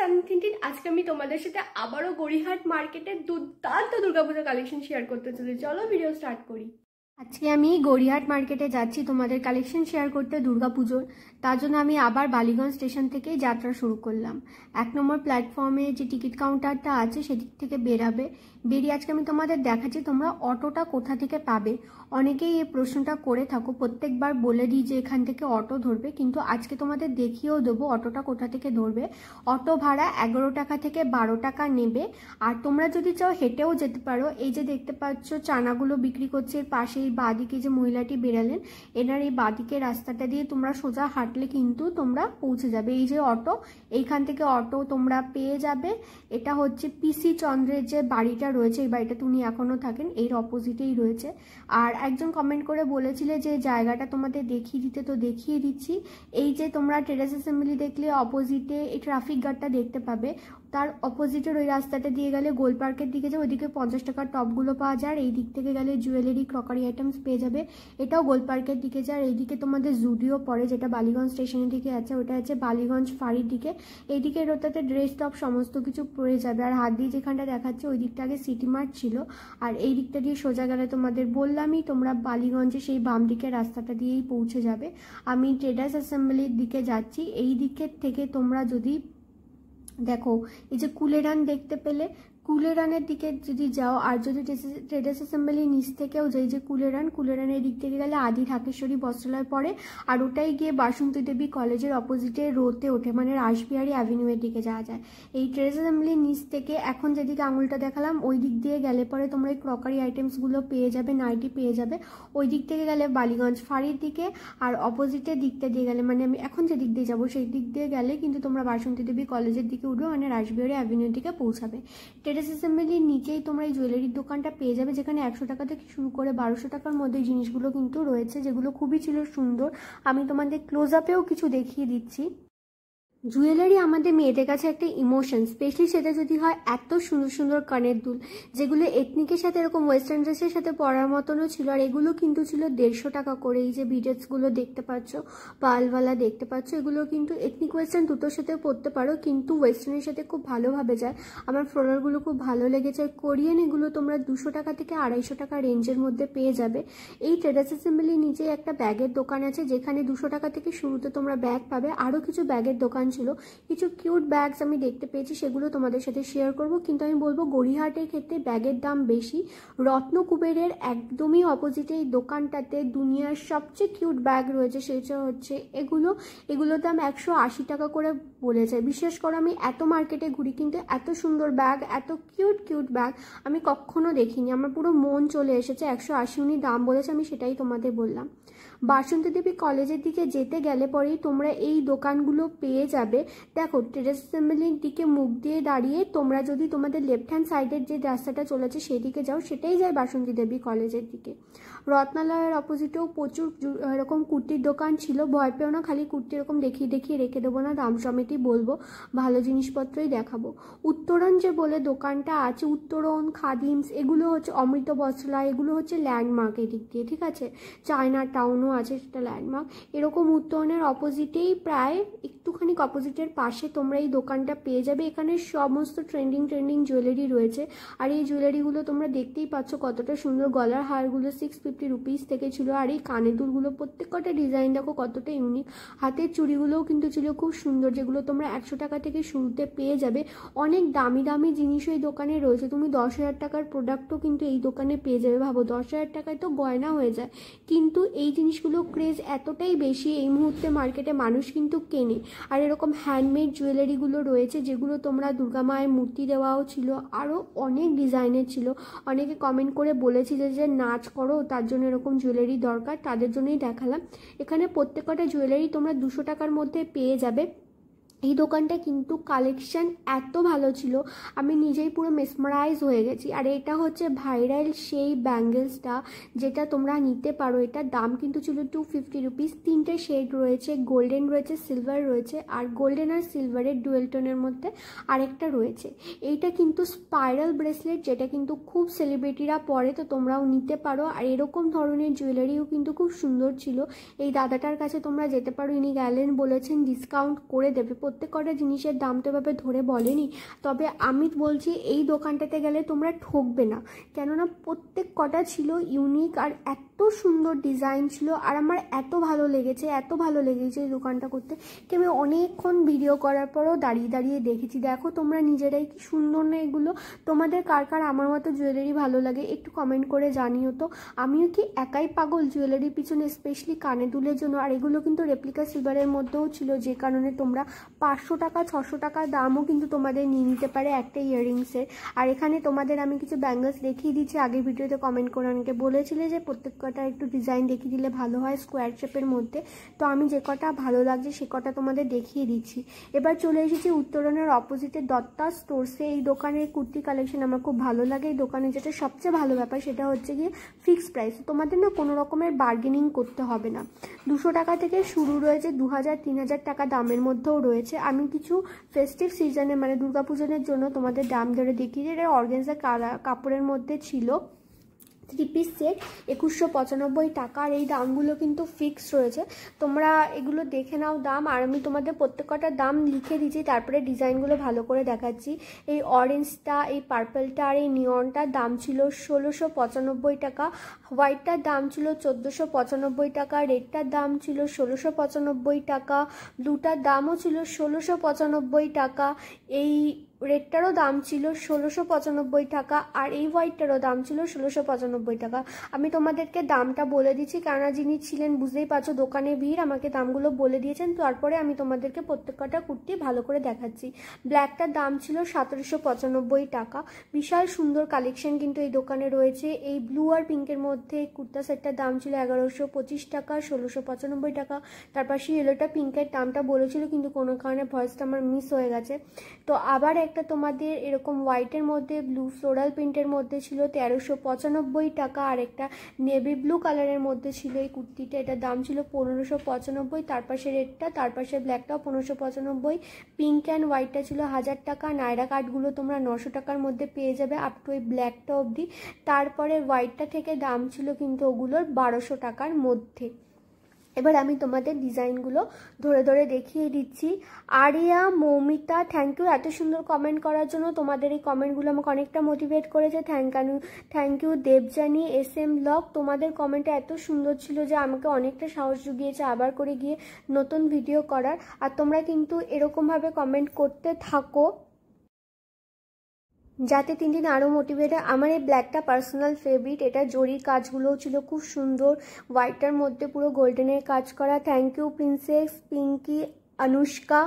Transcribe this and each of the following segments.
আমি টিনটিন। আজকে আমি তোমাদের সাথে আবারও গড়িয়াহাট মার্কেটের দুর্দান্ত দুর্গাপূজা কালেকশন শেয়ার করতে চলেছি। চলো ভিডিও স্টার্ট করি। আজকে আমি গড়িয়াহাট মার্কেটে যাচ্ছি তোমাদের কালেকশন শেয়ার করতে দুর্গাপুজোর। তার জন্য আমি আবার বালিগঞ্জ স্টেশন থেকেই যাত্রা শুরু করলাম। 1 নম্বর প্ল্যাটফর্মে যে টিকিট কাউন্টারটা আছে সেদিক থেকে বেরিয়ে আজকে আমি তোমাদের দেখাচ্ছি তোমরা অটোটা কোথা থেকে পাবে। অনেকেই এই প্রশ্নটা করে থাকো, প্রত্যেকবার বলে দিই যে এখান থেকে অটো ধরবে, কিন্তু আজকে তোমাদের দেখিয়েও দেবো অটোটা কোথা থেকে ধরবে। অটো ভাড়া 11 টাকা থেকে 12 টাকা নেবে। আর তোমরা যদি চাও হেঁটেও যেতে পারো। এই যে দেখতে পাচ্ছ চানাগুলো বিক্রি করছে, এর পাশেই বাঁদিকে যে মহিলাটি বেরালেন এনার এই বাঁদিকে রাস্তাটা দিয়ে তোমরা সোজা হাঁটলে কিন্তু তোমরা পৌঁছে যাবে। এই যে অটো, এইখান থেকে অটো তোমরা পেয়ে যাবে। এটা হচ্ছে পিসি চন্দ্রের যে বাড়িটা রয়েছে, এই বাড়িটা উনি এখনো থাকেন, এর অপোজিটেই রয়েছে। আর একজন কমেন্ট করে বলেছিলে যে জায়গাটা তোমাদের দেখিয়ে দিতে, তো দেখিয়ে দিচ্ছি। এই যে তোমরা টেরেস অ্যাসেম্বলি দেখলে অপোজিটে এই ট্রাফিক গার্ডটা দেখতে পাবে, তার অপোজিটের ওই রাস্তাটা দিয়ে গেলে গোল পার্কের দিকে যাও, ওইদিকে 50 টাকার টপগুলো পাওয়া যায়। আর এই দিক থেকে গেলে জুয়েলারি ক্রকারি আইটেমস পেয়ে যাবে, এটাও গোল পার্কের দিকে যায়। আর এইদিকে তোমাদের জুডিও পড়ে, যেটা বালিগঞ্জ স্টেশনের দিকে আছে, ওটা আছে বালিগঞ্জ ফাঁড়ির দিকে। এইদিকে ওটাতে ড্রেস টপ সমস্ত কিছু পড়ে যাবে। আর হাত দিয়ে যেখানটা দেখাচ্ছে ওই দিকটা আগে সিটি মার্ট ছিল। আর এই দিকটা দিয়ে সোজা গেলে তোমাদের বললামই তোমরা বালিগঞ্জে সেই বাম দিকের রাস্তাটা দিয়েই পৌঁছে যাবে। আমি ট্রেডার্স অ্যাসেম্বলির দিকে যাচ্ছি। এই দিকের থেকে তোমরা যদি দেখো এই যে কুলেরান দেখতে পেলে, কুলেরানের দিকে যদি যাও, আর যদি ট্রেডার্স অ্যাসেম্বলি নিচ থেকেও যাই, যে কুলেরানের দিক থেকে গেলে আদি ঢাকেশ্বরী বস্ত্রালয় পড়ে। আর ওটাই গিয়ে বাসন্তী দেবী কলেজের অপোজিটে রোতে ওঠে, মানে রাসবিহারী অ্যাভিনিউয়ের দিকে যাওয়া যায়। এই ট্রেডার্স অ্যাসেম্বলির নিচ থেকে এখন যেদিকে আঙুলটা দেখালাম ওই দিক দিয়ে গেলে পরে তোমরা এই ক্রকারি আইটেমসগুলো পেয়ে যাবে, নাইটি পেয়ে যাবে। ওই দিক থেকে গেলে বালিগঞ্জ ফাঁড়ির দিকে, আর অপোজিটের দিকটা দিয়ে গেলে, মানে আমি এখন যে দিক দিয়ে যাবো সেই দিক দিয়ে গেলে কিন্তু তোমরা বাসন্তী দেবী কলেজের দিকে উঠবে, মানে রাসবিহারী অ্যাভিনিউর দিকে পৌঁছাবে। ট্রেডার্স অ্যাসেম্বলির নিচেই তোমরা এই জুয়েলারির দোকানটা পেয়ে যাবে, যেখানে 100 টাকা থেকে শুরু করে 1200 টাকার মধ্যে জিনিসগুলো কিন্তু রয়েছে, যেগুলো খুবই ছিল সুন্দর। আমি তোমাদের ক্লোজ আপেও কিছু দেখিয়ে দিচ্ছি। জুয়েলারি আমাদের মেয়েদের কাছে একটা ইমোশন, স্পেশালি সেটা যদি হয় এত সুন্দর সুন্দর কানের দুল, যেগুলো এথনিকের সাথে এরকম ওয়েস্টার্ন ড্রেসের সাথে পরার মতনও ছিল। আর এগুলো কিন্তু ছিল 150 টাকা করে। এই যে বিডেটসগুলো দেখতে পাচ্ছ, পালওয়ালা দেখতে পাচ্ছ, এগুলো কিন্তু এথনিক ওয়েস্টার্ন দুটোর সাথে পরতে পারো, কিন্তু ওয়েস্টার্নের সাথে খুব ভালোভাবে যায়। আমার ফ্লোরালগুলো খুব ভালো লেগেছে। কোরিয়ান এগুলো তোমরা 200 টাকা থেকে 250 টাকা রেঞ্জের মধ্যে পেয়ে যাবে। এই ট্রেডার্স অ্যাসেম্বলির নিচে একটা ব্যাগের দোকান আছে, যেখানে 200 টাকা থেকে শুরুতে তোমরা ব্যাগ পাবে। আরও কিছু ব্যাগের দোকান ছিল, কিছু কিউট ব্যাগস আমি দেখতে পেয়েছি, সেগুলো তোমাদের সাথে শেয়ার করব। কিন্তু আমি বলবো গড়িয়াহাটের ক্ষেত্রে ব্যাগের দাম বেশি। রত্ন কুবেরের একদমই অপোজিটে এই দোকানটাতে দুনিয়ার সবচেয়ে কিউট ব্যাগ রয়েছে, সেটা হচ্ছে এগুলোর দাম 180 টাকা করে বলেছে। বিশেষ করে আমি এত মার্কেটে ঘুরি, কিন্তু এত সুন্দর ব্যাগ, এত কিউট ব্যাগ আমি কখনো দেখিনি। আমার পুরো মন চলে এসেছে। 180 উনি দাম বলেছে, আমি সেটাই তোমাদের বললাম। বাসন্তী দেবী কলেজের দিকে যেতে গেলে পরেই তোমরা এই দোকানগুলো পেয়ে যাবে। দেখো ট্রেডার্স অ্যাসেম্বলির দিকে মুখ দিয়ে দাঁড়িয়ে তোমরা যদি তোমাদের লেফট হ্যান্ড সাইডের যে রাস্তাটা চলেছে সেই দিকে যাও, সেটাই যায় বাসন্তী দেবী কলেজের দিকে। রত্নালয়ের অপোজিটেও প্রচুর এরকম কুর্তির দোকান ছিল। ভয় পেও না, খালি কুর্তি এরকম দেখিয়ে রেখে দেবো না, দাম সমেতই বলবো, ভালো জিনিসপত্রই দেখাবো। উত্তরণ যে বলে দোকানটা আছে, উত্তরণ, খাদিমস, এগুলো হচ্ছে অমৃত বস্ত্রালয়, এগুলো হচ্ছে ল্যান্ডমার্ক এই দিক দিয়ে, ঠিক আছে। চায়না টাউনও আছে, সেটা ল্যান্ডমার্ক। এরকম উত্তরণের অপোজিটেই প্রায় একটুখানি অপোজিটের পাশে তোমরা এই দোকানটা পেয়ে যাবে। এখানে সমস্ত ট্রেন্ডিং জুয়েলারি রয়েছে। আর এই জুয়েলারিগুলো তোমরা দেখতেই পাচ্ছ কতটা সুন্দর। গলার হারগুলো 650 রুপিস থেকে ছিল। আর এই কানের দুলগুলো প্রত্যেকটা ডিজাইন দেখো কতটা ইউনিক। হাতের চুড়িগুলোও কিন্তু ছিল খুব সুন্দর, যেগুলো তোমরা 100 টাকা থেকে শুরুতে পেয়ে যাবে। অনেক দামি জিনিসও এই দোকানে রয়েছে। তুমি 10,000 টাকার প্রোডাক্টও কিন্তু এই দোকানে পেয়ে যাবে। ভাবো 10,000 টাকায় তো গয়না হয়ে যায়, কিন্তু এই জিনিসগুলো ক্রেজ এতটাই বেশি এই মুহূর্তে মার্কেটে মানুষ কিন্তু কেনে। আর এরকম হ্যান্ডমেড জুয়েলারিগুলো রয়েছে, যেগুলো তোমরা দুর্গা মায়ের মূর্তি দেওয়াও ছিল, আরও অনেক ডিজাইনের ছিল। অনেকে কমেন্ট করে বলেছিল যে নাচ করো, তার জন্য এরকম জুয়েলারি দরকার, তাদের জন্যই দেখালাম। এখানে প্রত্যেকটা জুয়েলারি তোমরা 200 টাকার মধ্যে পেয়ে যাবে। এই দোকানটা কিন্তু কালেকশন এত ভালো ছিল, আমি নিজেই পুরো মেসমারাইজ হয়ে গেছি। আর এটা হচ্ছে ভাইরাল সেই ব্যাঙ্গেলসটা, যেটা তোমরা নিতে পারো। এটার দাম কিন্তু ছিল 250 রুপিস। 3টে শেড রয়েছে, গোল্ডেন রয়েছে, সিলভার রয়েছে, আর গোল্ডেন আর সিলভারের ডুয়েল টোনের মধ্যে আরেকটা রয়েছে। এইটা কিন্তু স্পাইরাল ব্রেসলেট, যেটা কিন্তু খুব সেলিব্রিটিরা পরে, তো তোমরাও নিতে পারো। আর এরকম ধরনের জুয়েলারিও কিন্তু খুব সুন্দর ছিল। এই দাদাটার কাছে তোমরা যেতে পারো, ইনি গেলেন, বলেছেন ডিসকাউন্ট করে দেবে। প্রত্যেক কটা জিনিসের দামটা এভাবে ধরে বলেনি, তবে আমি বলছি এই দোকানটাতে গেলে তোমরা ঠকবে না, কেননা প্রত্যেক কটা ছিল ইউনিক আর এত সুন্দর ডিজাইন ছিল। আর আমার এত ভালো লেগেছে এই দোকানটা করতে কি আমি অনেকক্ষণ ভিডিও করার পরও দাঁড়িয়ে দাঁড়িয়ে দেখেছি। দেখো তোমরা নিজেরাই কি সুন্দর না এগুলো। তোমাদের কার কার আমার মতো জুয়েলারি ভালো লাগে একটু কমেন্ট করে জানিও তো। আমিও কি একাই পাগল জুয়েলারির পিছনে, স্পেশালি কানে দুলের জন্য। আর এগুলো কিন্তু রেপ্লিকা সিলভারের মধ্যেও ছিল, যে কারণে তোমরা 500 টাকা 600 টাকা দামও কিন্তু তোমাদের নিয়ে নিতে পারে একটা ইয়াররিংসের। আর এখানে তোমাদের আমি কিছু ব্যাঙ্গলস দেখিয়ে দিচ্ছি, আগের ভিডিওতে কমেন্ট করে অনেকে বলেছিলে যে প্রত্যেক কটা একটু ডিজাইন দেখিয়ে দিলে ভালো হয় স্কোয়ার শেপের মধ্যে। তো আমি যে কটা ভালো লাগছে সে কটা তোমাদের দেখিয়ে দিচ্ছি। এবার চলে এসেছি উত্তরণের অপোজিটে দত্তা স্টোরসে। এই দোকানের কুর্তি কালেকশন আমার খুব ভালো লাগে। এই দোকানে যেটা সবচেয়ে ভালো ব্যাপার সেটা হচ্ছে গিয়ে ফিক্সড প্রাইস, তোমাদের না কোনো রকমের বার্গেনিং করতে হবে না। 200 টাকা থেকে শুরু রয়েছে, 2000-3000 টাকা দামের মধ্যেও রয়েছে। আমি কিছু ফেস্টিভ সিজনে মানে দুর্গাপূজনের জন্য তোমাদের দাম ধরে দেখিয়ে, এটা অর্গানজা কাপড়ের মধ্যে ছিল। 3 পিস সেট 2195 টাকা। আর এই দামগুলো কিন্তু ফিক্সড রয়েছে, তোমরা এগুলো দেখে নাও দাম। আর আমি তোমাদের প্রত্যেকটার দাম লিখে দিচ্ছি, তারপরে ডিজাইনগুলো ভালো করে দেখাচ্ছি। এই অরেঞ্জটা, এই পার্পলটা আর এই নিয়নটার দাম ছিল 1695 টাকা, হোয়াইটটার দাম ছিল 1495 টাকা, রেডটার দাম ছিল 1695 টাকা, ব্লুটার দামও ছিল 1695 টাকা, এই রেডটারও দাম ছিল 1695 টাকা, আর এই হোয়াইটটারও দাম ছিল 1695 টাকা। আমি তোমাদেরকে দামটা বলে দিচ্ছি, কেননা যিনি ছিলেন বুঝতেই পারছো দোকানে ভিড়, আমাকে দামগুলো বলে দিয়েছেন। তারপরে আমি তোমাদেরকে প্রত্যেকটা কুর্তি ভালো করে দেখাচ্ছি। ব্ল্যাকটার দাম ছিল 1795 টাকা। বিশাল সুন্দর কালেকশন কিন্তু এই দোকানে রয়েছে। এই ব্লু আর পিঙ্কের মধ্যে কুর্তা সেটটার দাম ছিল 1125 টাকা, 1695 টাকা। তারপর সেই ইয়েলোটা পিঙ্কের দামটা বলেছিল, কিন্তু কোনো কারণে ভয়েসটা আমার মিস হয়ে গেছে। তো আবার একটা তোমাদের এরকম হোয়াইটের মধ্যে ব্লু ফ্লোরাল প্রিন্টের মধ্যে ছিল 1395 টাকা, আর একটা নেভি ব্লু কালারের মধ্যে ছিল এই কুর্তিটা, এটার দাম ছিল 1595। তার পাশে রেডটা, তার পাশে ব্ল্যাকটাও 1595। পিঙ্ক অ্যান্ড হোয়াইটটা ছিল 1000 টাকা। নায়রা কাটগুলো তোমরা 900 টাকার মধ্যে পেয়ে যাবে আপ টু এই ব্ল্যাকটা অবধি। তারপরে হোয়াইটটা থেকে দাম ছিল কিন্তু ওগুলোর 1200 টাকার মধ্যে। এবার আমি তোমাদের ডিজাইনগুলো ধরে ধরে দেখিয়ে দিচ্ছি। আরিয়া মৌমিতা, থ্যাংক ইউ এত সুন্দর কমেন্ট করার জন্য। তোমাদের এই কমেন্টগুলো আমাকে অনেকটা মোটিভেট করেছে, thank you. Debjani SM blog, তোমাদের কমেন্টটা এত সুন্দর ছিল যে আমাকে অনেকটা সাহস জুগিয়েছে আবার করে গিয়ে নতুন ভিডিও করার। আর তোমরা কিন্তু এরকমভাবে কমেন্ট করতে থাকো যাতে 3 দিন আরও মোটিভেট হয়। আমার এই ব্ল্যাকটা পার্সোনাল ফেভারিট, এটা জরির কাজগুলোও ছিল খুব সুন্দর, হোয়াইটটার মধ্যে পুরো গোল্ডেনের কাজ করা। Thank you Princess, Pinky, Anushka,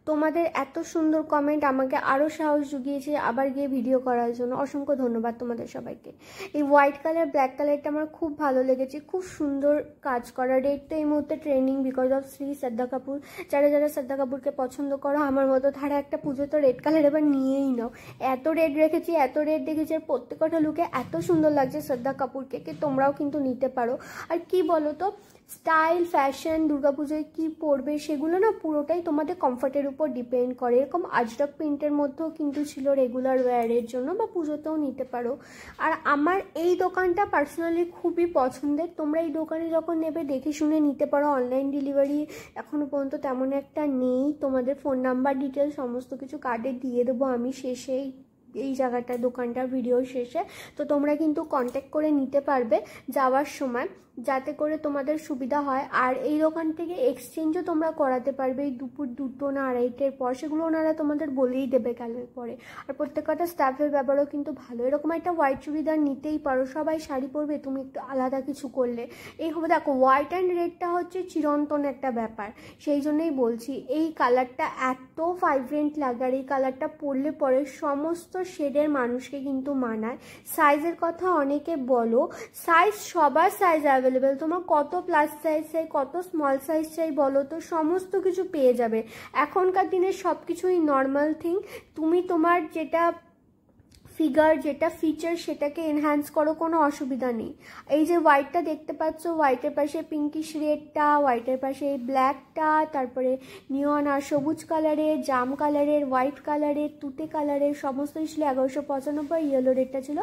তোমাদের এত সুন্দর কমেন্ট আমাকে আরও সাহস জুগিয়েছে আবার গিয়ে ভিডিও করার জন্য। অসংখ্য ধন্যবাদ তোমাদের সবাইকে। এই হোয়াইট কালার ব্ল্যাক কালারটা আমার খুব ভালো লেগেছে, খুব সুন্দর কাজ করা। রেডটা এই মুহূর্তে ট্রেন্ডিং বিকজ অফ শ্রী শ্রদ্ধা কাপুর। যারা যারা শ্রদ্ধা কাপুরকে পছন্দ করো আমার মতো, তারা একটা পুজো তো রেড কালার এবার নিয়েই নাও। এত রেড রেখেছি, এত রেড দেখেছি, আর প্রত্যেকটা লুকে এত সুন্দর লাগছে শ্রদ্ধা কাপুরকে, তোমরাও কিন্তু নিতে পারো। আর কি বলো তো, স্টাইল ফ্যাশন দুর্গাপুজোয় কি পরবে সেগুলো না পুরোটাই তোমাদের কমফর্টের উপর ডিপেন্ড করে। এরকম আজরক প্রিন্টের মধ্যেও কিন্তু ছিল রেগুলার ওয়্যারের জন্য, বা পুজোতেও নিতে পারো। আর আমার এই দোকানটা পার্সোনালি খুবই পছন্দের। তোমরা এই দোকানে যখন নেবে দেখে শুনে নিতে পারো। অনলাইন ডেলিভারি এখনও পর্যন্ত তেমন একটা নেই। তোমাদের ফোন নাম্বার ডিটেলস সমস্ত কিছু কার্ডে দিয়ে দেবো আমি শেষেই, এই জায়গাটা দোকানটার ভিডিও শেষে। তো তোমরা কিন্তু কন্ট্যাক্ট করে নিতে পারবে যাওয়ার সময়, যাতে করে তোমাদের সুবিধা হয়। আর এই দোকান থেকে এক্সচেঞ্জও তোমরা করাতে পারবে এই দুপুর 2টো না 2:30-এর পর, সেগুলো ওনারা তোমাদের বলেই দেবে কালের পরে। আর প্রত্যেকটা স্টাফের ব্যাপারও কিন্তু ভালো। এরকম একটা হোয়াইট চুড়িদার নিতেই পারো, সবাই শাড়ি পরবে, তুমি একটু আলাদা কিছু করলে এই হবে। দেখো হোয়াইট অ্যান্ড রেডটা হচ্ছে চিরন্তন একটা ব্যাপার, সেই জন্যই বলছি এই কালারটা এত ভাইব্রেন্ট লাগে। আর এই কালারটা পরলে পরে সমস্ত শেডের মানুষকে কিন্তু মানায়। সাইজের কথা অনেকে বলো, সাইজ সবার সাইজ অ্যাভেলেবেল। তোমার কত প্লাস সাইজ চাই, কত স্মল সাইজ চাই বলো তো, সমস্ত কিছু পেয়ে যাবে। এখনকার দিনে সব কিছুই নর্মাল থিং। তুমি তোমার যেটা ফিগার যেটা ফিচার সেটাকে এনহ্যান্স করো, কোনো অসুবিধা নেই। এই যে হোয়াইটটা দেখতে পাচ্ছ, হোয়াইটের পাশে পিঙ্কিশ রেডটা, হোয়াইটের পাশে এই ব্ল্যাকটা, তারপরে নিয়ন আর সবুজ কালারের, জাম কালারের, হোয়াইট কালারের, তুতে কালারের সমস্ত ছিল 1195, ইয়েলো রেডটা ছিল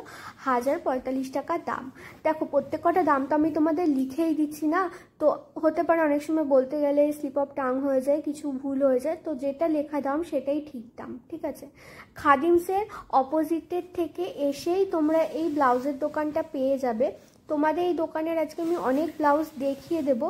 1045 টাকা দাম। দেখো প্রত্যেক কটা দাম তো আমি তোমাদের লিখেই দিচ্ছি না, তো হতে পারে অনেক সময় বলতে গেলে স্লিপ অফ টাং হয়ে যায়, কিছু ভুল হয়ে যায়, তো যেটা লেখা দাম সেটাই ঠিক দাম, ঠিক আছে। খাদিমসের অপোজিটের থেকে এসেই তোমরা এই ব্লাউজের দোকানটা পেয়ে যাবে। তোমাদের এই দোকানের আজকে আমি অনেক ব্লাউজ দেখিয়ে দেব,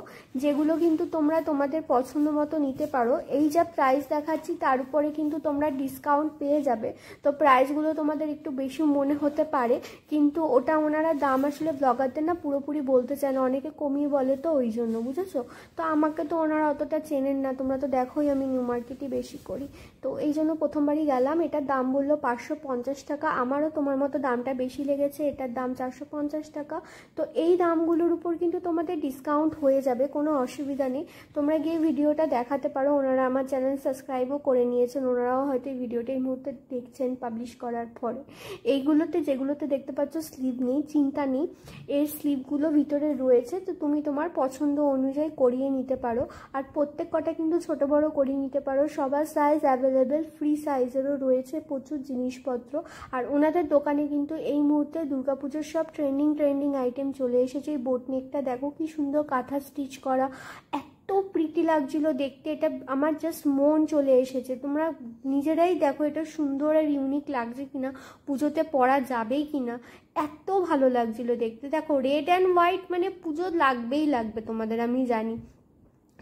যেগুলো কিন্তু তোমরা তোমাদের পছন্দ মতো নিতে পারো। এই যা প্রাইস দেখাচ্ছি তার উপরে কিন্তু তোমরা ডিসকাউন্ট পেয়ে যাবে, তো প্রাইসগুলো তোমাদের একটু বেশি মনে হতে পারে, কিন্তু ওটা ওনারা দাম আসলে ব্লগারদের না পুরোপুরি বলতে চায় না, অনেকে কমিয়ে বলে, তো ওই জন্য বুঝেছো। তো আমাকে তো ওনারা অতটা চেনেন না, তোমরা তো দেখোই আমি নিউ মার্কেটই বেশি করি, তো এই জন্য প্রথমবারই গেলাম। এটার দাম বললো 550 টাকা, আমারও তোমার মতো দামটা বেশি লেগেছে, এটার দাম 450 টাকা। তো এই দামগুলোর উপর কিন্তু তোমাদের ডিসকাউন্ট হয়ে যাবে, কোনো অসুবিধা নেই। তোমরা গিয়ে ভিডিওটা দেখাতে পারো, ওনারা আমার চ্যানেল সাবস্ক্রাইবও করে নিয়েছেন, ওনারাও হয়তো এই ভিডিওটা এই মুহূর্তে দেখছেন পাবলিশ করার পরে। এইগুলোতে যেগুলোতে দেখতে পাচ্ছ স্লিভ নেই, চিন্তা নেই, এর স্লিভগুলো ভিতরে রয়েছে, তো তুমি তোমার পছন্দ অনুযায়ী করিয়ে নিতে পারো। আর প্রত্যেক কটা কিন্তু ছোট বড় করিয়ে নিতে পারো, সবার সাইজ অ্যাভেলেবেল, ফ্রি সাইজেরও রয়েছে প্রচুর জিনিসপত্র। আর ওনাদের দোকানে কিন্তু এই মুহূর্তে দুর্গাপুজোর সব ট্রেন্ডিং আইটেম চলে এসেছে। এই বোট নেকটা দেখো কি সুন্দর কাঁথা স্টিচ করা, এত প্রিটি লাগছিল দেখতে, এটা আমার জাস্ট মন চলে এসেছে। তোমরা নিজেরাই দেখো এটা সুন্দর আর ইউনিক লাগছে কিনা, পুজোতে পরা যাবেই কিনা, এত ভালো লাগছিল দেখতে। দেখো রেড অ্যান্ড হোয়াইট মানে পুজো লাগবেই লাগবে তোমাদের, আমি জানি।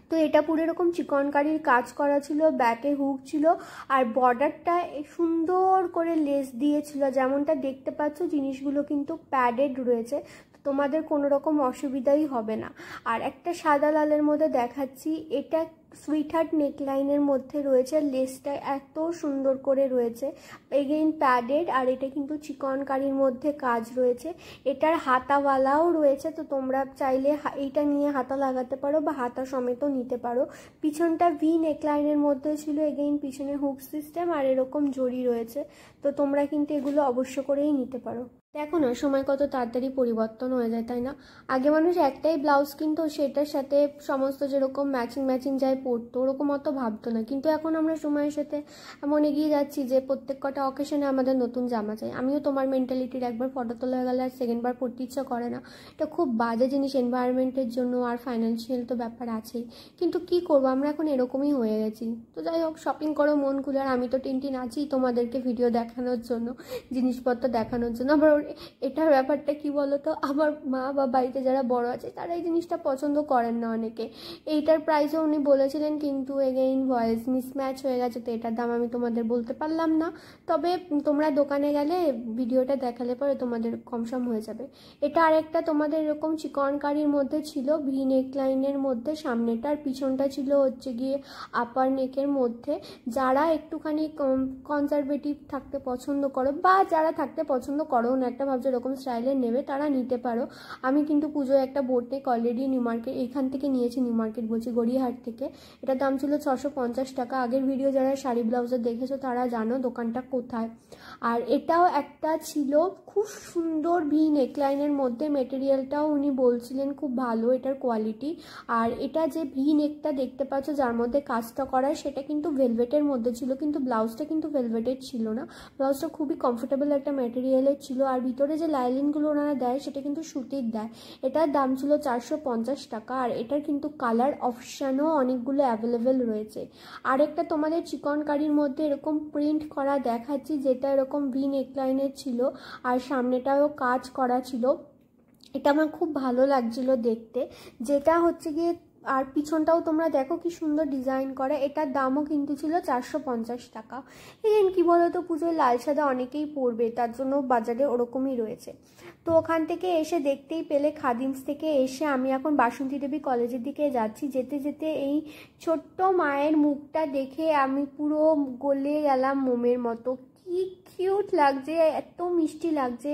তো এটা পুরো এরকম চিকনকারির কাজ করা ছিল, ব্যাকে হুক ছিল, আর বর্ডারটা সুন্দর করে লেস দিয়েছিল, যেমনটা দেখতে পাচ্ছ জিনিসগুলো কিন্তু প্যাডেড রয়েছে, তোমাদের কোনো রকম অসুবিধাই হবে না। আর একটা সাদা লালের মধ্যে দেখাচ্ছি, এটা সুইটহার্ট নেকলাইনের মধ্যে রয়েছে, লেসটা এত সুন্দর করে রয়েছে, এগেইন প্যাডেড, আর এটা কিন্তু চিকনকারির মধ্যে কাজ রয়েছে, এটার হাতাওয়ালাও রয়েছে, তো তোমরা চাইলে এইটা নিয়ে হাতা লাগাতে পারো বা হাতা সমেতও নিতে পারো। পিছনটা ভি নেকলাইনের মধ্যে ছিল, এগেইন পিছনে হুক সিস্টেম আর এরকম জড়ি রয়েছে, তো তোমরা কিন্তু এগুলো অবশ্য করেই নিতে পারো। দেখো না সময় কত তাড়াতাড়ি পরিবর্তন হয়ে যায়, তাই না? আগে মানুষ একটাই ব্লাউজ কিনতো, সেটার সাথে সমস্ত যেরকম ম্যাচিং যায় পরতো, ওরকম অত ভাবতো না, কিন্তু এখন আমরা সময়ের সাথে এমন এগিয়ে যাচ্ছি যে প্রত্যেক কটা অকেশনে আমাদের নতুন জামা চাই। আমিও তোমার মেন্টালিটির, একবার ফটো তোলা হয়ে গেলে আর সেকেন্ডবার পরতে ইচ্ছা করে না, এটা খুব বাজে জিনিস এনভায়রনমেন্টের জন্য, আর ফাইন্যান্সিয়াল তো ব্যাপার আছেই, কিন্তু কি করবো আমরা এখন এরকমই হয়ে গেছি। তো যাই হোক, শপিং করো মন খুলে, আর আমি তো টিনটিন আছি তোমাদেরকে ভিডিও দেখানোর জন্য, জিনিসপত্র দেখানোর জন্য। আবার এটার ব্যাপারটা কি বলতো, আমার মা বা বাড়িতে যারা বড় আছে তারা এই জিনিসটা পছন্দ করেন না অনেকে। এইটার প্রাইসও উনি বলেছিলেন, কিন্তু এগেইন ভয়েস মিসম্যাচ হয়ে গেছে, তো এটার দাম আমি তোমাদের বলতে পারলাম না। তবে তোমরা দোকানে গেলে ভিডিওটা দেখালে পরে তোমাদের কমসম হয়ে যাবে। এটা আরেকটা তোমাদের এরকম চিকনকারির মধ্যে ছিল, ভি নেকলাইনের মধ্যে, সামনেটা আর পিছনটা ছিল হচ্ছে গিয়ে আপার নেকের মধ্যে। যারা একটুখানি কনজারভেটিভ থাকতে পছন্দ করো, বা যারা থাকতে পছন্দ করো না, একটা ভাবছো এরকম স্টাইলের নেবে, তারা নিতে পারো। আমি কিন্তু পুজোয় একটা বোট নেক অলরেডি নিউ মার্কেট এইখান থেকে নিয়েছি, নিউ মার্কেট বলছি গড়িয়াহাট থেকে, এটার দাম ছিল 650 টাকা। আগের ভিডিও যারা শাড়ি ব্লাউজের দেখেছো তারা জানো দোকানটা কোথায়। আর এটাও একটা ছিল খুব সুন্দর ভি নেকলাইনের মধ্যে, মেটেরিয়ালটাও উনি বলছিলেন খুব ভালো এটার কোয়ালিটি। আর এটা যে ভি নেকটা দেখতে পাচ্ছ যার মধ্যে কাজটা করা, সেটা কিন্তু ভেলভেটের মধ্যে ছিল, কিন্তু ব্লাউজটা কিন্তু ভেলভেটের ছিল না, ব্লাউজটা খুবই কমফোর্টেবল একটা মেটেরিয়ালের ছিল। আর ভিতরে যে লাইলিনগুলো ওনারা দেয় সেটা কিন্তু সুতির দেয়। এটার দাম ছিল 450 টাকা। আর এটার কিন্তু কালার অপশানও অনেকগুলো অ্যাভেলেবেল রয়েছে। আরেকটা তোমাদের চিকনকারির মধ্যে এরকম প্রিন্ট করা দেখাচ্ছি, যেটা এরকম ভি নেকলাইনের ছিল, আর সামনেটাও কাজ করা ছিল, এটা আমার খুব ভালো লাগছিল দেখতে, যেটা হচ্ছে গিয়ে। আর পিছনটাও তোমরা দেখো কি সুন্দর ডিজাইন করা, এটার দামও কিন্তু ছিল 450 টাকা। এখানে কী বলো তো, পুজোয় লাল সাদা অনেকেই পরবে, তার জন্য বাজারে ওরকমই রয়েছে। তো ওখান থেকে এসে দেখতেই পেলে, খাদিমস থেকে এসে আমি এখন বাসন্তী দেবী কলেজের দিকে যাচ্ছি। যেতে যেতে এই ছোট্ট মায়ের মুখটা দেখে আমি পুরো গলে গেলাম মোমের মতো। কি কিউট লাগছে, এত মিষ্টি লাগছে।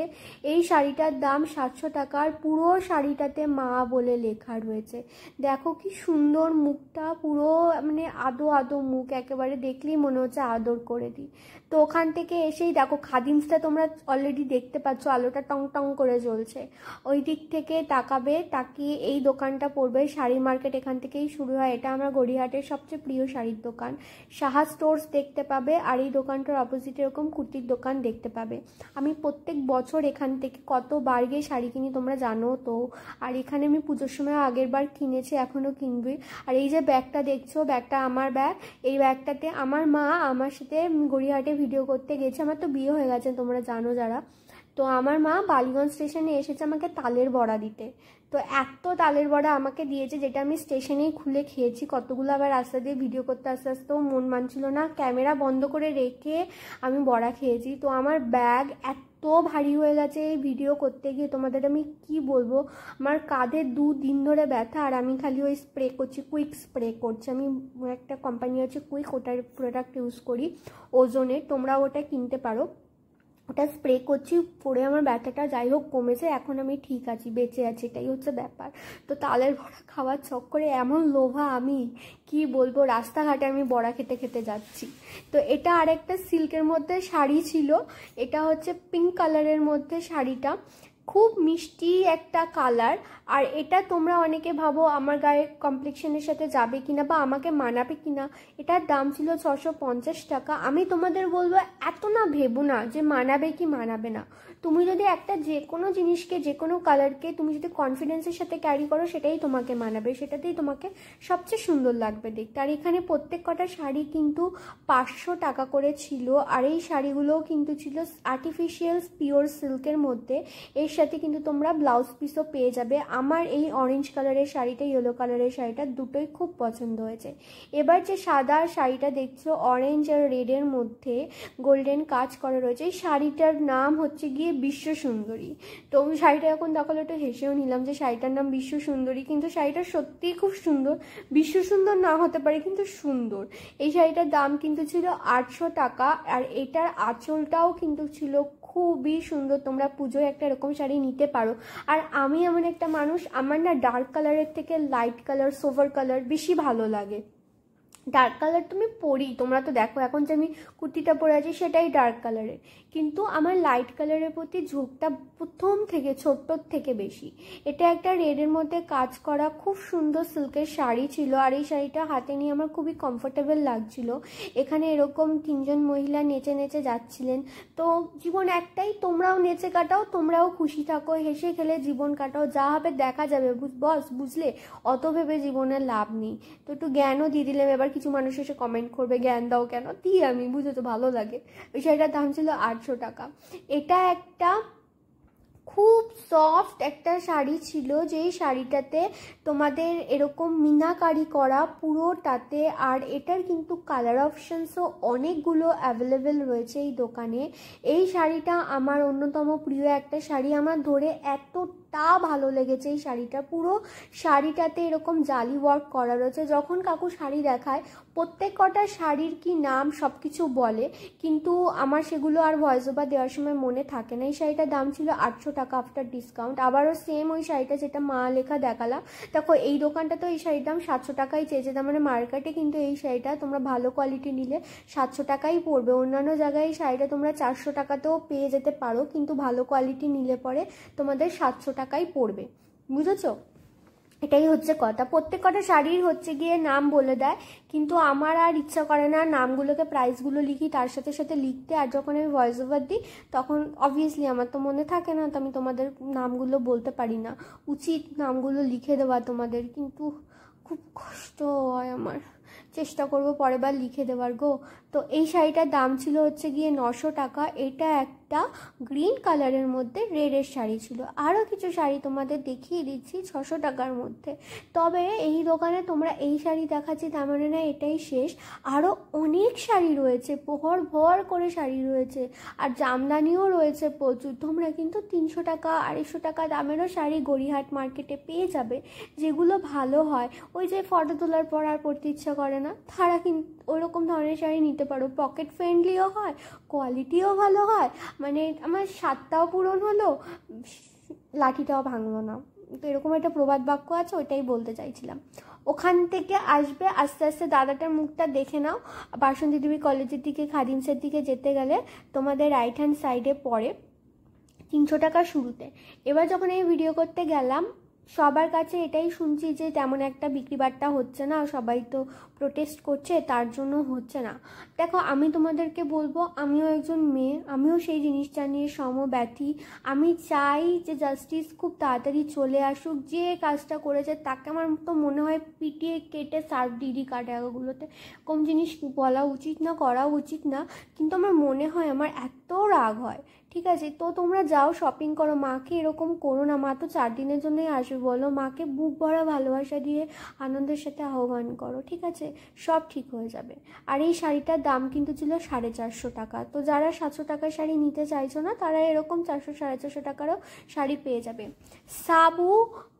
এই শাড়িটার দাম 700 টাকার। পুরো শাড়িটাতে মা বলে লেখা রয়েছে। দেখো কি সুন্দর মুখটা, পুরো মানে আদো আদো মুখ, একেবারে দেখলেই মনে হচ্ছে আদর করে দিই। তো ওখান থেকে এসেই দেখো খাদিমসটা তোমরা অলরেডি দেখতে পাচ্ছ, আলোটা টং টং করে জ্বলছে। ওই দিক থেকে তাকাবে, তাকিয়ে এই দোকানটা পড়বে। শাড়ি মার্কেট এখান থেকেই শুরু হয়। এটা আমার গড়িয়াহাটের সবচেয়ে প্রিয় শাড়ির দোকান। সাহা স্টোর্স দেখতে পাবে, আর এই দোকানটার অপোজিটে এরকম কুর্তির দোকান দেখতে পাবে। আমি প্রত্যেক বছর এখান থেকে কতবার গিয়ে শাড়ি কিনি তোমরা জানো তো। আর এখানে আমি পুজোর সময় আগের বার কিনেছি, এখনও কিনবি। আর এই যে ব্যাগটা দেখছো, ব্যাগটা আমার ব্যাগ। এই ব্যাগটাতে আমার মা আমার সাথে গড়িয়াহাটে ভিডিও করতে গেছে। আমার তো বিয়ে হয়ে গেছে তোমরা জানো যারা। তো আমার মা বালিগঞ্জ স্টেশনে এসেছে আমাকে তালের বড়া দিতে। তো এত তালের বড়া আমাকে দিয়েছে, যেটা আমি স্টেশনেই খুলে খেয়েছি কতগুলো। আবার রাস্তা দিয়ে ভিডিও করতে আস্তে আস্তেও মন মানছিল না, ক্যামেরা বন্ধ করে রেখে আমি বড়া খেয়েছি। তো আমার ব্যাগ এত ভারী হয়ে গেছে এই ভিডিও করতে গিয়ে, তোমাদের আমি কি বলবো। আমার কাঁধে 2 দিন ধরে ব্যথা, আর আমি খালি ওই স্প্রে করছি, কুইক স্প্রে করছি। আমি একটা কোম্পানি আছে কুইক, ওটার প্রোডাক্ট ইউজ করি ওজনের, তোমরা ওটা কিনতে পারো। ওটা স্প্রে করছি, পরে আমার ব্যথাটা যাই হোক কমেছে, এখন আমি ঠিক আছি, বেঁচে আছি, এটাই হচ্ছে ব্যাপার। তো তালের বড়া খাওয়ার চক্করে এমন লোভা আমি কি বলবো, রাস্তাঘাটে আমি বড়া খেতে খেতে যাচ্ছি। তো এটা আরেকটা সিল্কের মধ্যে শাড়ি ছিল, এটা হচ্ছে পিঙ্ক কালারের মধ্যে শাড়িটা, খুব মিষ্টি একটা কালার। আর এটা তোমরা অনেকে ভাবো আমার গায়ের কমপ্লেক্সনের সাথে যাবে কিনা বা আমাকে মানাবে কিনা। এটার দাম ছিল 650 টাকা। আমি তোমাদের বলবো এত না ভেবো না যে মানাবে কি মানাবে না। তুমি যদি একটা যে কোনো জিনিসকে, যে কোনো কালারকে তুমি যদি কনফিডেন্সের সাথে ক্যারি করো, সেটাই তোমাকে মানাবে, সেটাতেই তোমাকে সবচেয়ে সুন্দর লাগবে দেখতে। আর এখানে প্রত্যেক কটা শাড়ি কিন্তু 500 টাকা করে ছিল। আর এই শাড়িগুলোও কিন্তু ছিল আর্টিফিশিয়াল পিওর সিল্কের মধ্যে। এর সাথে কিন্তু তোমরা ব্লাউজ পিসও পেয়ে যাবে। আমার এই অরেঞ্জ কালারের শাড়িটা, ইয়েলো কালারের শাড়িটা দুটোই খুব পছন্দ হয়েছে। এবার যে সাদা শাড়িটা দেখছো, অরেঞ্জ আর রেডের মধ্যে গোল্ডেন কাজ করা রয়েছে, এই শাড়িটার নাম হচ্ছে গিয়ে বিশ্ব সুন্দরী। তো শাড়িটা এখন দেখালো একটু হেসেও নিলাম যে শাড়িটার নাম বিশ্ব সুন্দরী, কিন্তু শাড়িটা সত্যিই খুব সুন্দর। বিশ্ব সুন্দর না হতে পারে কিন্তু সুন্দর। এই শাড়িটার দাম কিন্তু ছিল 800 টাকা। আর এটার আঁচলটাও কিন্তু ছিল খুবই সুন্দর। তোমরা পুজোয় একটা এরকম শাড়ি নিতে পারো। আর আমি এমন একটা মানুষ, আমার না ডার্ক কালারের থেকে লাইট কালার, সোভার কালার বেশি ভালো লাগে। ডার্ক কালার তুমি পরি, তোমরা তো দেখো এখন যে আমি কুর্তিটা পরে আছি সেটাই ডার্ক কালারের, কিন্তু আমার লাইট কালারের প্রতি ঝোঁকটা প্রথম থেকে ছোট্টর থেকে বেশি। এটা একটা রেডের মধ্যে কাজ করা খুব সুন্দর সিল্কের শাড়ি ছিল। আর এই শাড়িটা হাতে নিয়ে আমার খুবই কমফোর্টেবল লাগছিল। এখানে এরকম 3 জন মহিলা নেচে নেচে যাচ্ছিলেন। তো জীবন একটাই, তোমরাও নেচে কাটাও, তোমরাও খুশি থাকো, হেসে খেলে জীবন কাটাও, যা হবে দেখা যাবে বস, বুঝলে? অত ভেবে জীবনের লাভ নেই। তো একটু জ্ঞানও দিয়ে দিলাম। এবার কিছু মানুষ এসে কমেন্ট করবে জ্ঞান দাও কেন, দিই আমি, বুঝো তো, ভালো লাগে। ওই শাড়িটার দাম ছিল 800 টাকা। এটা একটা খুব সফট একটা শাড়ি ছিল, যেই শাড়িটাতে তোমাদের এরকম মিনাকারি করা পুরোটাতে। আর এটার কিন্তু কালার অপশানসও অনেকগুলো অ্যাভেলেবেল রয়েছে এই দোকানে। এই শাড়িটা আমার অন্যতম প্রিয় একটা শাড়ি, আমার ধরে এতটা ভালো লেগেছে এই শাড়িটা। পুরো শাড়িটাতে এরকম জালি ওয়ার্ক করা রয়েছে। যখন কাকু শাড়ি দেখায় প্রত্যেক কটা শাড়ির কি নাম সব কিছু বলে, কিন্তু আমার সেগুলো আর ভয়েস ওভার দেওয়ার সময় মনে থাকে না। এই শাড়িটার দাম ছিল 800 টাকা আফটার ডিসকাউন্ট। আবারও সেম ওই শাড়িটা যেটা মা লেখা দেখালাম, দেখো এই দোকানটা তো এই শাড়ির দাম 700 টাকাই চেয়েছে। তার মানে মার্কেটে কিন্তু এই শাড়িটা তোমরা ভালো কোয়ালিটি নিলে 700 টাকাই পড়বে। অন্যান্য জায়গায় এই শাড়িটা তোমরা 400 টাকাতেও পেয়ে যেতে পারো, কিন্তু ভালো কোয়ালিটি নিলে পরে তোমাদের 700 টাকাই পড়বে, বুঝেছো? এটাই হচ্ছে কথা। প্রত্যেক কটা শাড়ির হচ্ছে গিয়ে নাম বলে দেয়, কিন্তু আমার আর ইচ্ছা করে না নামগুলোকে, প্রাইসগুলো লিখি তার সাথে সাথে লিখতে। আর যখন আমি ভয়েস ওভার দিই তখন অবভিয়াসলি আমার তো মনে থাকে না, তো আমি তোমাদের নামগুলো বলতে পারি না। উচিত নামগুলো লিখে দেওয়া তোমাদের, কিন্তু খুব কষ্ট হয় আমার। চেষ্টা করবো পরের বার লিখে দেওয়ার গো। তো এই শাড়িটার দাম ছিল হচ্ছে গিয়ে 900 টাকা। এটা একটা গ্রিন কালারের মধ্যে রেডের শাড়ি ছিল। আরও কিছু শাড়ি তোমাদের দেখিয়ে দিচ্ছি 600 টাকার মধ্যে। তবে এই দোকানে তোমরা এই শাড়ি দেখাচ্ছি তার মানে না এটাই শেষ, আরও অনেক শাড়ি রয়েছে, প্রহর ভর করে শাড়ি রয়েছে। আর জামদানিও রয়েছে প্রচুর। তোমরা কিন্তু 300 টাকা 250 টাকা দামেরও শাড়ি গড়িয়াহাট মার্কেটে পেয়ে যাবে, যেগুলো ভালো হয়। ওই যে ফটো তোলার পর আর পড়তে ইচ্ছা করে পারে না তারা কিন্তু ওরকম ধরনের শাড়ি নিতে পারো। পকেট ফ্রেন্ডলিও হয়, কোয়ালিটিও ভালো হয়, মানে আমার স্বাদটাও পূরণ হলো, লাঠিটাও ভাঙলো না। তো এরকম একটা প্রবাদ বাক্য আছে, ওইটাই বলতে চাইছিলাম। ওখান থেকে আসবে আস্তে আস্তে, দাদাটার মুখটা দেখে নাও। বাসন্তী দেবী কলেজের দিকে, খাদিমসের দিকে যেতে গেলে তোমাদের রাইট হ্যান্ড সাইডে পড়ে 300 টাকা শুরুতে। এবার যখন এই ভিডিও করতে গেলাম সবার কাছে এটাই শুনছি যে তেমন একটা বিক্রি বাট্টা হচ্ছে না, সবাই তো প্রোটেস্ট করছে, তার জন্য হচ্ছে না। দেখো আমি তোমাদেরকে বলবো, আমিও একজন মেয়ে, আমিও সেই জিনিসটা নিয়ে সমব্যথী। আমি চাই যে জাস্টিস খুব তাড়াতাড়ি চলে আসুক। যে কাজটা করেছে তাকে আমার তো মনে হয় পিটিয়ে কেটে সার্ভ ডিডি কাটাগুলোতে কম জিনিস বলা উচিত না, করা উচিত না। কিন্তু আমার মনে হয়, আমার এত রাগ হয়। ঠিক আছে, তো তোমরা যাও শপিং করো, মাকে এরকম করো না। মা তো 4 দিনের জন্যই আসবে, বলো মাকে বুক ভরা ভালোবাসা দিয়ে আনন্দের সাথে আহ্বান করো, ঠিক আছে, সব ঠিক হয়ে যাবে। আর এই শাড়িটার দাম কিন্তু ছিল 450 টাকা। তো যারা 700 টাকার শাড়ি নিতে চাইছো না তারা এরকম 400 450 টাকারও শাড়ি পেয়ে যাবে। সাবু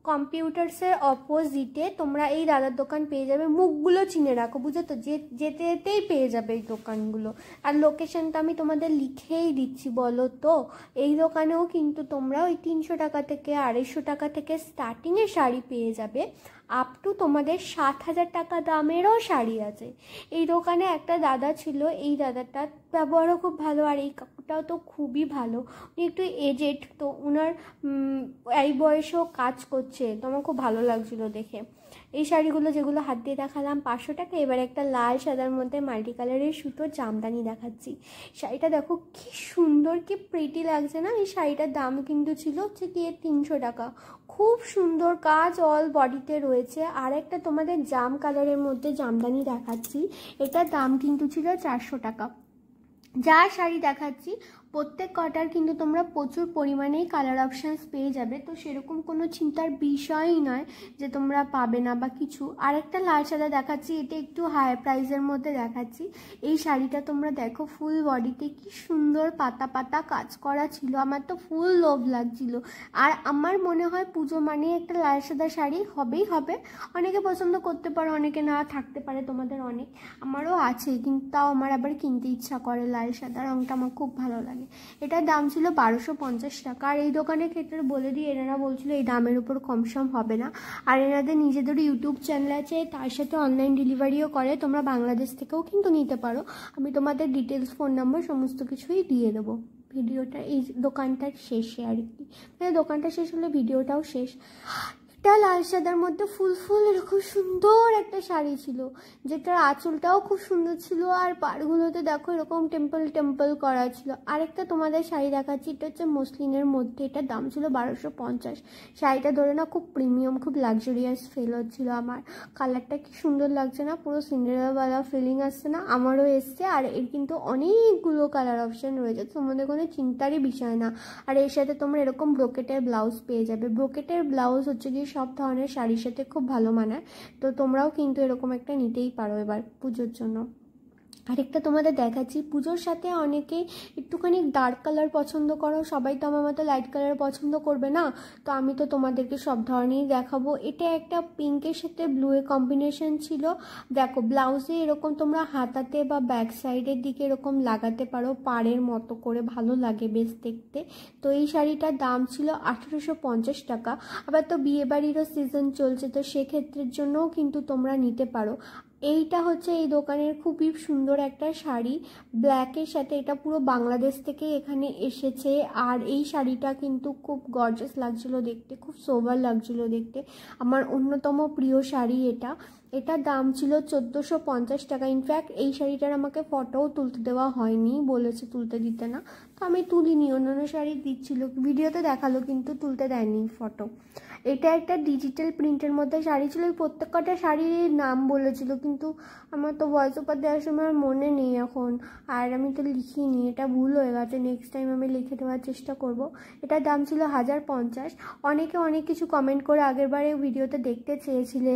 কম্পিউটার্সের অপোজিটে তোমরা এই দাদার দোকান পেয়ে যাবে। মুখগুলো চিনে রাখো, বুঝো তো, যেতে যেতেই পেয়ে যাবে এই দোকানগুলো। আর লোকেশনটা আমি তোমাদের লিখেই দিচ্ছি, বলো তো। এই দোকানেও কিন্তু তোমরা ওই 300 টাকা থেকে 250 টাকা থেকে স্টার্টিংয়ে শাড়ি পেয়ে যাবে, আপ টু তোমাদের 7,000 টাকা দামেরও শাড়ি আছে। এই দোকানে একটা দাদা ছিল, এই দাদাটার ব্যবহারও খুব ভালো, আর এই কাকুটাও তো খুবই ভালো। উনি একটু এজেড, তো ওনার এই বয়সেও কাজ করছে, তো আমার খুব ভালো লাগছিলো দেখে। এই শাড়িগুলো যেগুলো হাত দিয়ে দেখালাম 500 টাকা। এবার একটা লাল সাদার মধ্যে মাল্টি কালারের সুতোর জামদানি দেখাচ্ছি। শাড়িটা দেখো কি সুন্দর, কি প্রিটি লাগছে না। এই শাড়িটার দাম কিন্তু ছিল হচ্ছে কি 300 টাকা। খুব সুন্দর কাজ অল বডিতে রয়েছে। আর একটা তোমাদের জাম কালারের মধ্যে জামদানি দেখাচ্ছি, এটার দাম কিন্তু ছিল 400 টাকা। যা শাড়ি দেখাচ্ছি প্রত্যেক কটার কিন্তু তোমরা প্রচুর পরিমাণেই কালার অপশানস পেয়ে যাবে, তো সেরকম কোনো চিন্তার বিষয়ই নয় যে তোমরা পাবে না বা কিছু। আর একটা লাল সাদা দেখাচ্ছি, এটা একটু হাই প্রাইসের মধ্যে দেখাচ্ছি। এই শাড়িটা তোমরা দেখো ফুল বডিতে কি সুন্দর পাতা পাতা কাজ করা ছিল, আমার তো ফুল লোভ লাগছিল। আর আমার মনে হয় পুজো মানে একটা লাল সাদা শাড়ি হবেই হবে। অনেকে পছন্দ করতে পারো, অনেকে না থাকতে পারে, তোমাদের অনেক, আমারও আছে, কিন্তু তাও আমার আবার কিনতে ইচ্ছা করে। লাল সাদা রঙটা আমার খুব ভালো লাগে। এটার দাম ছিল 1250 টাকা। আর এই দোকানের ক্ষেত্রে বলে দিই, এনারা বলছিল এই দামের উপর কম সম হবে না। আর এনাদের নিজেদের ইউটিউব চ্যানেল আছে, তার সাথে অনলাইন ডেলিভারিও করে, তোমরা বাংলাদেশ থেকেও কিন্তু নিতে পারো। আমি তোমাদের ডিটেলস, ফোন নাম্বার সমস্ত কিছুই দিয়ে দেবো ভিডিওটা এই দোকানটার শেষে আর কি, মানে দোকানটা শেষ হলে ভিডিওটাও শেষ। এটা লাল সাদার মধ্যে ফুল ফুল খুব সুন্দর একটা শাড়ি ছিল, যেটার আঁচলটাও খুব সুন্দর ছিল, আর পাড়গুলোতে দেখো এরকম টেম্পল টেম্পল করা ছিল। আরেকটা তোমাদের শাড়ি দেখাচ্ছি, এটা হচ্ছে মসলিনের মধ্যে, এটার দাম ছিল 1250। শাড়িটা ধরে না খুব প্রিমিয়াম, খুব লাক্সারিয়াস ফিল হচ্ছিল আমার। কালারটা কি সুন্দর লাগছে না, পুরো সিন্ডারেলাওয়ালা ফিলিং আসছে না, আমারও এসছে। আর এর কিন্তু অনেকগুলো কালার অপশান রয়েছে, তোমাদের কোনো চিন্তারই বিষয় না। আর এর সাথে তোমরা এরকম ব্রোকেটের ব্লাউজ পেয়ে যাবে। ব্রোকেটের ব্লাউজ হচ্ছে কি সব ধরনের শাড়ির সাথে খুব ভালো মানায়, তো তোমরাও কিন্তু এরকম একটা নিতেই পারো এবার পুজোর জন্য। আরেকটা তোমাদের দেখাচ্ছি, পুজোর সাথে অনেকেই একটুখানি ডার্ক কালার পছন্দ করো, সবাই তো আমার মতো লাইট কালার পছন্দ করবে না, তো আমি তো তোমাদেরকে সব ধরনেরই দেখাবো। এটা একটা পিঙ্কের সাথে ব্লুয়ের কম্বিনেশন ছিল। দেখো ব্লাউজে এরকম তোমরা হাতাতে বা ব্যাক সাইডের দিকে এরকম লাগাতে পারো পাড়ের মতো করে, ভালো লাগে বেশ দেখতে। তো এই শাড়িটার দাম ছিল 1850 টাকা। আবার তো বিয়েবাড়িরও সিজন চলছে, তো সেক্ষেত্রের জন্যও কিন্তু তোমরা নিতে পারো। এইটা হচ্ছে এই দোকানের খুবই সুন্দর একটা শাড়ি, ব্ল্যাকের সাথে, এটা পুরো বাংলাদেশ থেকে এখানে এসেছে। আর এই শাড়িটা কিন্তু খুব গর্জাস লাগছিল দেখতে, খুব সোবার লাগছিল দেখতে, আমার অন্যতম প্রিয় শাড়ি এটা। এটার দাম ছিল 1450 টাকা। ইনফ্যাক্ট এই শাড়িটার আমাকে ফটোও তুলতে দেওয়া হয়নি, বলেছে তুলতে দিতে না, তো আমি তুলিনি। অন্যান্য শাড়ি দিচ্ছিল, ভিডিওতে দেখালো কিন্তু তুলতে দেয়নি ফটো। এটা একটা ডিজিটাল প্রিন্টের মধ্যে শাড়ি ছিল। প্রত্যেক কটা শাড়ির নাম বলেছিল, কিন্তু আমার তো ভয়েস ওভার দেওয়ার সময় আর মনে নেই এখন, আর আমি তো লিখিনি, এটা ভুল হয়ে গেছে। নেক্সট টাইম আমি লিখে দেওয়ার চেষ্টা করব। এটার দাম ছিল 1050। অনেকে অনেক কিছু কমেন্ট করে আগের বারে ভিডিওতে দেখতে চেয়েছিলে,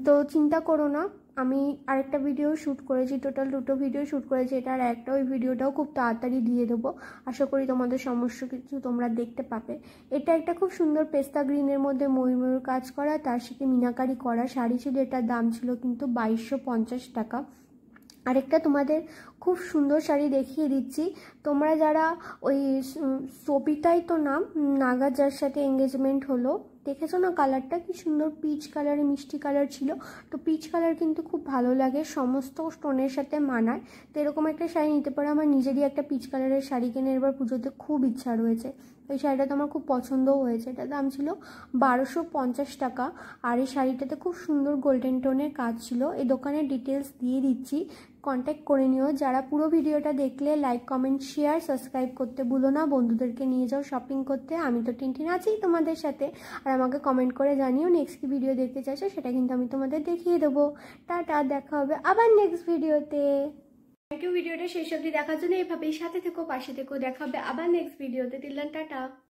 তো চিন্তা করো না, আমি আরেকটা ভিডিও শ্যুট করেছি, টোটাল 2টো ভিডিও শ্যুট করেছি, এটা আর একটা, ওই ভিডিওটাও খুব তাড়াতাড়ি দিয়ে দেবো। আশা করি তোমাদের সমস্ত কিছু তোমরা দেখতে পাবে। এটা একটা খুব সুন্দর পেস্তা গ্রিনের মধ্যে ময়ূর কাজ করা, তার সাথে মিনাকারি করা শাড়ি ছিল। এটার দাম ছিল কিন্তু 2250 টাকা। আরেকটা তোমাদের খুব সুন্দর শাড়ি দেখিয়ে দিচ্ছি। তোমরা যারা ওই সবিতাই তো নাম, নাগা যার সাথে এঙ্গেজমেন্ট হলো, দেখেছো না কালারটা কি সুন্দর, পিচ কালারে মিষ্টি কালার ছিল। তো পিচ কালার কিন্তু খুব ভালো লাগে, সমস্ত স্টোনের সাথে মানায়। তো এরকম একটা শাড়ি নিতে পারো। আমার নিজেরই একটা পিচ কালারের শাড়ি কিনে এবার পুজোতে খুব ইচ্ছা রয়েছে। এই শাড়িটা তো আমার খুব পছন্দও হয়েছে। এটার দাম ছিল 1250 টাকা। আর এই শাড়িটাতে খুব সুন্দর গোল্ডেন টোনের কাজ ছিল। এই দোকানের ডিটেলস দিয়ে দিচ্ছি, কন্ট্যাক্ট করে নিও। যারা পুরো ভিডিওটা দেখলে লাইক কমেন্ট শেয়ার সাবস্ক্রাইব করতে ভুলো না। বন্ধুদেরকে নিয়ে যাও শপিং করতে। আমি তো টিনটিন আছি তোমাদের সাথে। আর আমাকে কমেন্ট করে জানিও নেক্সট কি ভিডিও দেখতে চাইছো, সেটা কিন্তু আমি তোমাদের দেখিয়ে দেবো। টাটা, দেখা হবে আবার নেক্সট ভিডিওতে। থ্যাংক ইউ ভিডিওটা শেষ অবধি দেখার জন্য। এভাবেই সাথে থেকো, পাশে থেকো। দেখা হবে আবার নেক্সট ভিডিওতে। Till then tata.